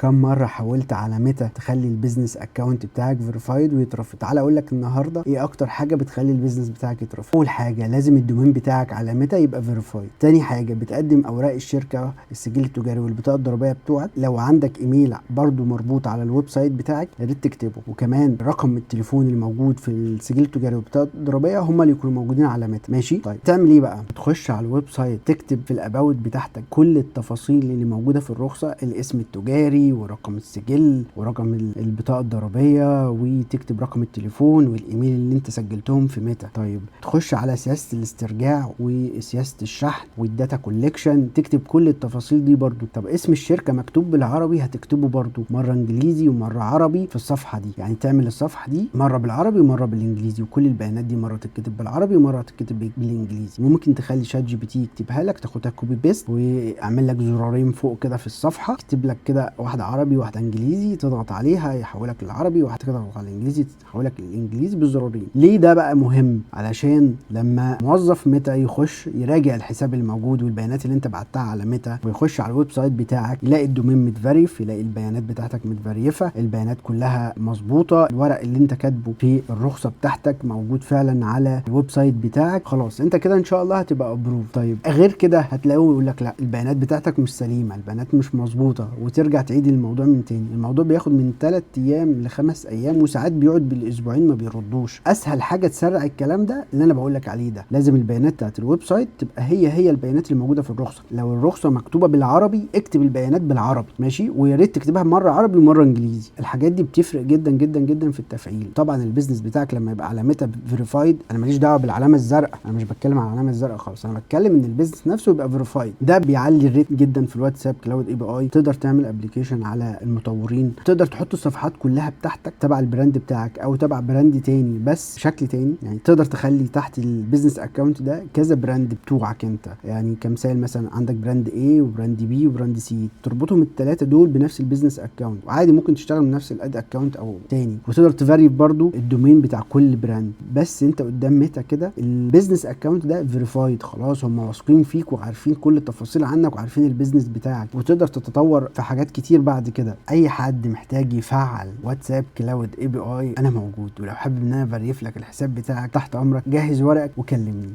كم مره حاولت على ميتا تخلي البيزنس اكونت بتاعك فيريفايد ويترفض؟ تعالى اقول لك النهارده ايه اكتر حاجه بتخلي البيزنس بتاعك يترفض. اول حاجه لازم الدومين بتاعك على ميتا يبقى فيريفايد. تاني حاجه بتقدم اوراق الشركه، السجل التجاري والبطاقه الضريبيه بتوعك. لو عندك ايميل برضو مربوط على الويب سايت بتاعك يا ريت تكتبه. وكمان رقم التليفون اللي موجود في السجل التجاري والبطاقه الضريبيه هم اللي يكونوا موجودين على ميتا. ماشي؟ طيب تعمل ايه بقى؟ تخش على الويب سايت تكتب في الاباوت بتاعتك كل التفاصيل اللي موجوده في الرخصه، الاسم التجاري ورقم السجل ورقم البطاقه الضريبيه، وتكتب رقم التليفون والايميل اللي انت سجلتهم في ميتا. طيب تخش على سياسه الاسترجاع وسياسه الشحن والداتا كوليكشن، تكتب كل التفاصيل دي برضو. طب اسم الشركه مكتوب بالعربي هتكتبه برضو مره انجليزي ومره عربي في الصفحه دي. يعني تعمل الصفحه دي مره بالعربي ومره بالانجليزي، وكل البيانات دي مره تتكتب بالعربي ومره تتكتب بالانجليزي. ممكن تخلي شات جي بي تي يكتبها لك، تاخدها كوبي بيست واعمل لك زرارين فوق كده في الصفحه، يكتب لك كده واحده عربي واحده انجليزي، تضغط عليها يحولك للعربي، واحده تضغط على الانجليزي تحولك للانجليزي بالزرارين. ليه ده بقى مهم؟ علشان لما موظف ميتا يخش يراجع الحساب الموجود والبيانات اللي انت بعتها على ميتا، ويخش على الويب سايت بتاعك يلاقي الدومين متفريف، يلاقي البيانات بتاعتك متفريفه، البيانات كلها مظبوطه، الورق اللي انت كاتبه في الرخصه بتاعتك موجود فعلا على الويب سايت بتاعك، خلاص انت كده ان شاء الله هتبقى ابروف. طيب غير كده هتلاقيه يقول لك لا البيانات بتاعتك مش سليمه، البيانات مش مظبوطه، وترجع تعيد الموضوع من تاني. الموضوع بياخد من 3 ايام ل5 ايام، وساعات بيقعد بالاسبوعين ما بيردوش. اسهل حاجه تسرع الكلام ده اللي انا بقول لك عليه ده، لازم البيانات بتاعت الويب سايت تبقى هي البيانات اللي موجوده في الرخصه. لو الرخصه مكتوبه بالعربي اكتب البيانات بالعربي، ماشي؟ ويا ريت تكتبها مره عربي ومره انجليزي. الحاجات دي بتفرق جدا جدا جدا في التفعيل. طبعا البيزنس بتاعك لما يبقى على ميتا فيريفايد، انا ماليش دعوه بالعلامه الزرقاء، انا مش بتكلم على العلامه الزرقاء خالص، انا بتكلم ان البيزنس نفسه يبقى فيريفايد. ده بيعلي الريت جدا في الواتساب كلاود اي بي اي. تقدر تعمل ابلكيشن على المطورين، تقدر تحط الصفحات كلها بتاعتك تبع البراند بتاعك او تبع براند تاني بس بشكل تاني. يعني تقدر تخلي تحت البيزنس اكونت ده كذا براند بتوعك انت. يعني كمثال مثلا عندك براند A وبراند B وبراند C، تربطهم الثلاثه دول بنفس البيزنس اكونت، وعادي ممكن تشتغل من نفس الاد اكونت او تاني، وتقدر تفريف برضو الدومين بتاع كل براند. بس انت قدام ميتا كده البيزنس اكونت ده فيريفايد، خلاص هم واثقين فيك وعارفين كل التفاصيل عنك وعارفين البيزنس بتاعك، وتقدر تتطور في حاجات كتير بعد كده. اي حد محتاج يفعل واتساب كلاود اي بي اي انا موجود، ولو حابب ان انا افريف لك الحساب بتاعك تحت امرك، جهز ورقك وكلمني.